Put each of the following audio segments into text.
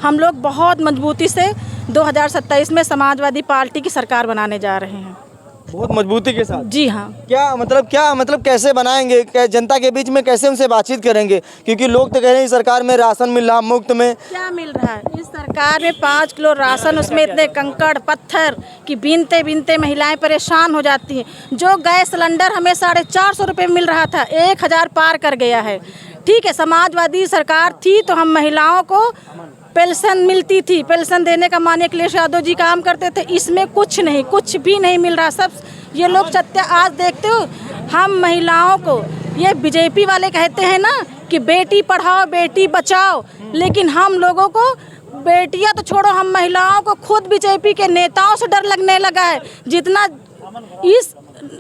हम लोग बहुत मजबूती से 2027 में समाजवादी पार्टी की सरकार बनाने जा रहे हैं। बहुत मजबूती के साथ? जी हाँ। क्या मतलब कैसे बनाएंगे, जनता के बीच में कैसे उनसे बातचीत करेंगे? क्योंकि लोग तो कह रहे हैं सरकार में राशन मिल रहा मुफ्त में। क्या मिल रहा है इस सरकार में? 5 किलो राशन, उसमें इतने कंकड़ पत्थर कि बीनते बीनते महिलाएं परेशान हो जाती हैं। जो गैस सिलेंडर हमें 450 रुपये मिल रहा था, 1000 पार कर गया है। ठीक है, समाजवादी सरकार थी तो हम महिलाओं को पेंशन मिलती थी, पेंशन देने का माननीय अखिलेश यादव जी काम करते थे। इसमें कुछ नहीं, कुछ भी नहीं मिल रहा। सब ये लोग सत्य आज देखते हो। हम महिलाओं को, ये बीजेपी वाले कहते हैं ना कि बेटी पढ़ाओ बेटी बचाओ, लेकिन हम लोगों को बेटियां तो छोड़ो, हम महिलाओं को खुद बीजेपी के नेताओं से डर लगने लगा है। जितना इस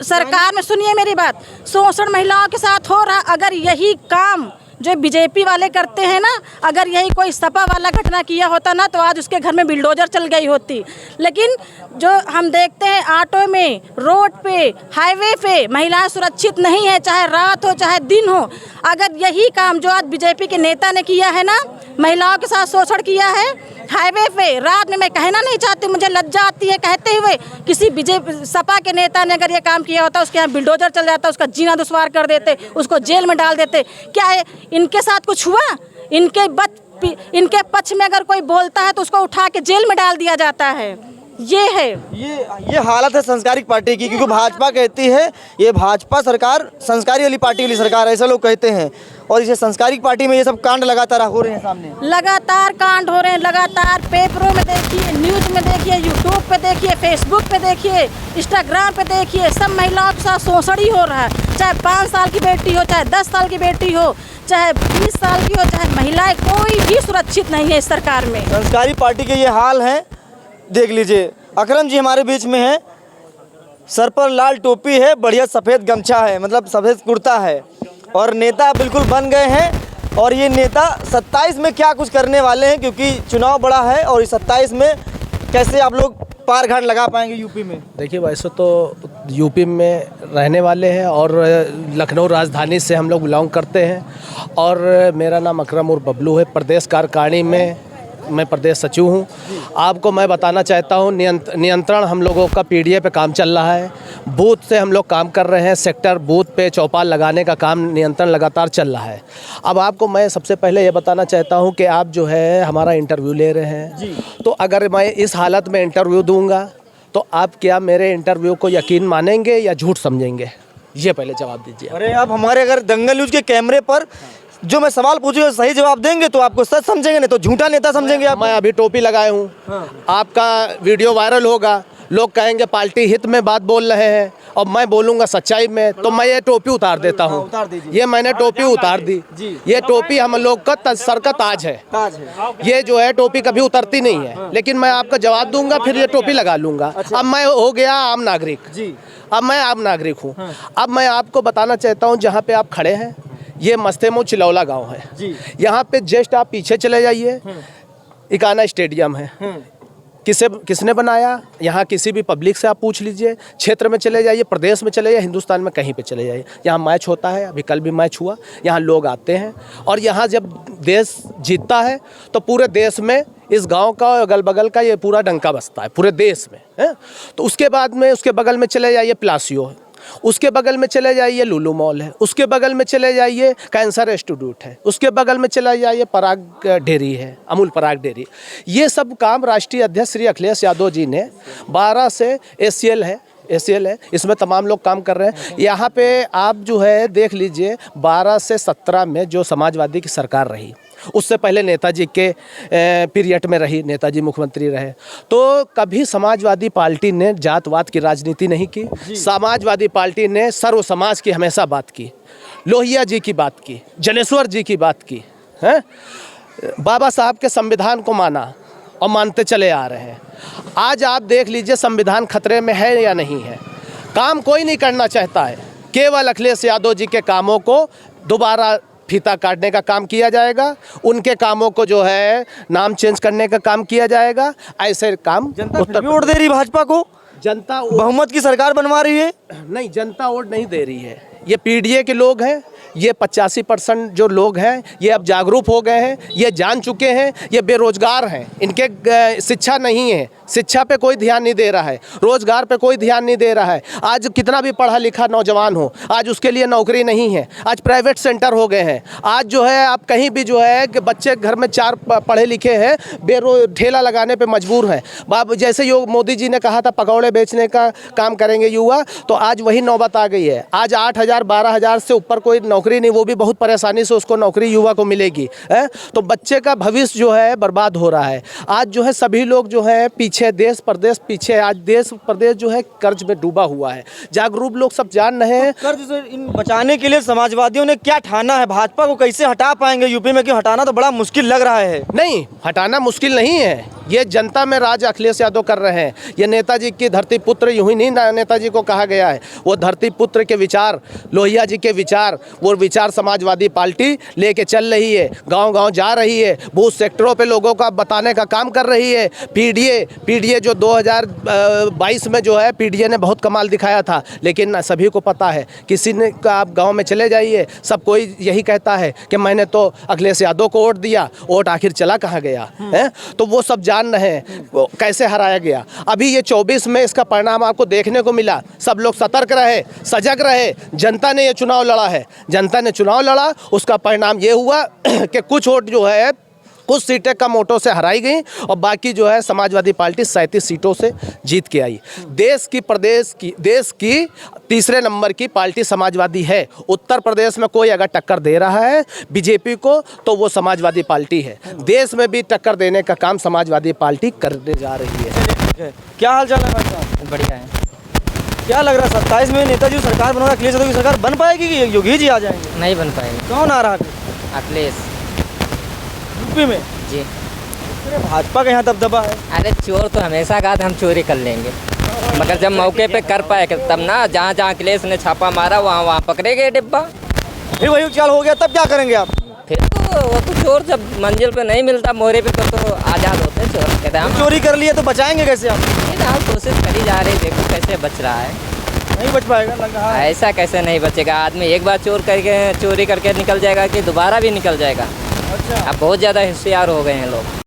सरकार में, सुनिए मेरी बात, शोषण महिलाओं के साथ हो रहा। अगर यही काम जो बीजेपी वाले करते हैं ना, अगर यही कोई सपा वाला घटना किया होता ना, तो आज उसके घर में बिल्डोजर चल गई होती। लेकिन जो हम देखते हैं ऑटो में, रोड पे, हाईवे पे महिलाएं सुरक्षित नहीं है, चाहे रात हो चाहे दिन हो। अगर यही काम जो आज बीजेपी के नेता ने किया है ना, महिलाओं के साथ शोषण किया है हाईवे पे, रात में, मैं कहना नहीं चाहती, मुझे लज्जा आती है कहते हुए, किसी बीजेपी सपा के नेता ने अगर ये काम किया होता, उसके यहाँ बिल्डोजर चल जाता, उसका जीना दुश्वार कर देते, उसको जेल में डाल देते। क्या है इनके साथ कुछ हुआ? इनके पक्ष में अगर कोई बोलता है तो उसको उठा के जेल में डाल दिया जाता है। ये है, ये हालत है संस्कारिक पार्टी की। क्योंकि भाजपा कहती है ये भाजपा सरकार संस्कारी वाली पार्टी वाली सरकार, ऐसा लोग कहते हैं। और इसे संस्कारिक पार्टी में ये सब कांड लगातार हो रहे हैं सामने, लगातार कांड हो रहे हैं। लगातार पेपरों में देखिए, न्यूज़ में देखिए, यूट्यूब पे देखिए, फेसबुक पे देखिए, इंस्टाग्राम पे देखिए, सब महिलाओं के साथ शोषण ही हो रहा है। चाहे 5 साल की बेटी हो, चाहे 10 साल की बेटी हो, चाहे 20 साल की हो, चाहे महिलाएं, कोई भी सुरक्षित नहीं है इस सरकार में। संस्कारी पार्टी के ये हाल हैं। देख लीजिए, अकरम जी हमारे बीच में है, सर पर लाल टोपी है, बढ़िया सफ़ेद गमछा है, मतलब सफ़ेद कुर्ता है, और नेता बिल्कुल बन गए हैं। और ये नेता 27 में क्या कुछ करने वाले हैं, क्योंकि चुनाव बड़ा है। और इस 27 में कैसे आप लोग पार घाट लगा पाएंगे यूपी में? देखिए, वैसे तो यूपी में रहने वाले हैं और लखनऊ राजधानी से हम लोग बिलोंग करते हैं। और मेरा नाम अकरम उर्फ बबलू है। प्रदेश कार्यकारिणी में मैं प्रदेश सचिव हूँ। आपको मैं बताना चाहता हूँ, नियंत्रण हम लोगों का पीडीए पे काम चल रहा है। बूथ से हम लोग काम कर रहे हैं, सेक्टर बूथ पे चौपाल लगाने का काम, नियंत्रण लगातार चल रहा है। अब आपको मैं सबसे पहले ये बताना चाहता हूँ कि आप जो है हमारा इंटरव्यू ले रहे हैं जी। तो अगर मैं इस हालत में इंटरव्यू दूँगा तो आप क्या मेरे इंटरव्यू को यकीन मानेंगे या झूठ समझेंगे? ये पहले जवाब दीजिए। अरे आप हमारे अगर दंगल न्यूज़ के कैमरे पर जो मैं सवाल पूछूंगा सही जवाब देंगे तो आपको सच समझेंगे, नहीं तो झूठा नेता समझेंगे आप। मैं अभी टोपी लगाए हूँ। हाँ। आपका वीडियो वायरल होगा, लोग कहेंगे पार्टी हित में बात बोल रहे हैं, और मैं बोलूँगा सच्चाई में, तो मैं ये टोपी उतार देता हूँ। ये मैंने टोपी उतार दी। ये टोपी हम लोग का सर का ताज है। ये जो है टोपी कभी उतरती नहीं है। लेकिन मैं आपका जवाब दूंगा, फिर ये टोपी लगा लूंगा। अब मैं हो गया आम नागरिक। अब मैं आम नागरिक हूँ। अब मैं आपको बताना चाहता हूँ, जहाँ पे आप खड़े हैं ये मस्तेमो चिलौला गांव है। यहाँ पे जस्ट आप पीछे चले जाइए, इकाना स्टेडियम है। किसने बनाया? यहाँ किसी भी पब्लिक से आप पूछ लीजिए। क्षेत्र में चले जाइए, प्रदेश में चले जाइए, हिंदुस्तान में कहीं पे चले जाइए, यहाँ मैच होता है। अभी कल भी मैच हुआ। यहाँ लोग आते हैं, और यहाँ जब देश जीतता है तो पूरे देश में इस गांव का अगल बगल का ये पूरा डंका बजता है पूरे देश में है। तो उसके बाद में उसके बगल में चले जाइए प्लासियो है, उसके बगल में चले जाइए लुलु मॉल है, उसके बगल में चले जाइए कैंसर इंस्टीट्यूट है, उसके बगल में चले जाइए पराग डेयरी है, अमूल पराग डेयरी। ये सब काम राष्ट्रीय अध्यक्ष श्री अखिलेश यादव जी ने 12 से एसीएल है, इसमें तमाम लोग काम कर रहे हैं। यहाँ पे आप जो है देख लीजिए, 12 से 17 में जो समाजवादी की सरकार रही, उससे पहले नेताजी के पीरियड में रही, नेताजी मुख्यमंत्री रहे, तो कभी समाजवादी पार्टी ने जातवाद की राजनीति नहीं की। समाजवादी पार्टी ने सर्व समाज की हमेशा बात की, लोहिया जी की बात की, जलेश्वर जी की बात की है, बाबा साहब के संविधान को माना और मानते चले आ रहे हैं। आज आप देख लीजिए संविधान खतरे में है या नहीं है। काम कोई नहीं करना चाहता है, केवल अखिलेश यादव जी के कामों को दोबारा फीता काटने का काम किया जाएगा, उनके कामों को जो है नाम चेंज करने का काम किया जाएगा। ऐसे काम जनता वोट दे रही भाजपा को, जनता बहुमत की सरकार बनवा रही है। नहीं, जनता वोट नहीं दे रही है। ये पीडीए के लोग हैं, ये 85% जो लोग हैं ये अब जागरूक हो गए हैं, ये जान चुके हैं, ये बेरोजगार हैं, इनके शिक्षा नहीं है, शिक्षा पे कोई ध्यान नहीं दे रहा है, रोजगार पे कोई ध्यान नहीं दे रहा है। आज कितना भी पढ़ा लिखा नौजवान हो, आज उसके लिए नौकरी नहीं है, आज प्राइवेट सेंटर हो गए हैं। आज जो है आप कहीं भी जो है कि बच्चे घर में 4 पढ़े लिखे हैं ठेला लगाने पे मजबूर हैं। बाब जैसे मोदी जी ने कहा था पकौड़े बेचने का काम करेंगे युवा, तो आज वही नौबत आ गई है। आज 8,000 12,000 से ऊपर कोई नौकरी नहीं, वो भी बहुत परेशानी से उसको नौकरी युवा को मिलेगी है। तो बच्चे का भविष्य जो है बर्बाद हो रहा है। आज जो है सभी लोग जो है पीछे, देश प्रदेश पीछे, आज देश प्रदेश जो है कर्ज में डूबा हुआ है। जागरूक लोग सब जान रहे हैं। कर्ज से इन बचाने के लिए समाजवादियों ने क्या ठाना है? भाजपा को कैसे हटा पाएंगे यूपी में? क्यों हटाना तो बड़ा मुश्किल लग रहा है। नहीं, हटाना मुश्किल नहीं है। ये जनता में राज अखिलेश यादव कर रहे हैं। ये नेताजी की धरती पुत्र यूं ही नहीं नेताजी को कहा गया है, वो धरती पुत्र के विचार, लोहिया जी के विचार, वो विचार समाजवादी पार्टी लेके चल रही है। गांव-गांव जा रही है, बूथ सेक्टरों पे लोगों का बताने का काम कर रही है। पीडीए जो 2022 में जो है पीडीए ने बहुत कमाल दिखाया था, लेकिन सभी को पता है, किसी ने आप गाँव में चले जाइए, सब कोई यही कहता है कि मैंने तो अखिलेश यादव को वोट दिया, वोट आखिर चला कहाँ गया है। तो वो सब जान रहे हैं कैसे हराया गया। अभी ये 24 में इसका परिणाम आपको देखने को मिला। सब लोग सतर्क रहे, सजग रहे। जनता ने ये चुनाव लड़ा है, जनता ने चुनाव लड़ा, उसका परिणाम ये हुआ कि कुछ वोट जो है कुछ सीटें कम वोटों से हराई गई और बाकी जो है समाजवादी पार्टी 37 सीटों से जीत के आई। देश की तीसरे नंबर की पार्टी समाजवादी है। उत्तर प्रदेश में कोई अगर टक्कर दे रहा है बीजेपी को तो वो समाजवादी पार्टी है। देश में भी टक्कर देने का काम समाजवादी पार्टी करने जा रही है। क्या हाल चाल है भाई साहब? बढ़िया है। क्या लग रहा है 27 में नेताजी सरकार बनवा, अखिलेश यादव की सरकार बन पाएगी कि योगी जी आ जाएंगे? नहीं बन पाएगी। कौन आ रहा है अखिलेश यूपी में? जी। अरे भाजपा का यहाँ दबदबा है। अरे चोर तो हमेशा कहा था हम चोरी कर लेंगे, मगर जब मौके पे कर पाए तब ना। जहाँ जहाँ अखिलेश ने छापा मारा वहाँ वहाँ पकड़े गए डिब्बा। फिर वही चाल हो गया, तब क्या करेंगे आप? फिर तो वो तो चोर जब मंजिल पे नहीं मिलता मोहरे पे तो आज़ाद होते हैं चोर। कहते हैं हम चोरी कर लिए तो बचाएंगे कैसे आप? कोशिश करी जा रही, देखो कैसे बच रहा है। नहीं बच पाएगा लग रहा है। ऐसा कैसे नहीं बचेगा? आदमी एक बार चोरी करके निकल जाएगा कि दोबारा भी निकल जाएगा। अच्छा। अब बहुत ज़्यादा होशियार हो गए हैं लोग।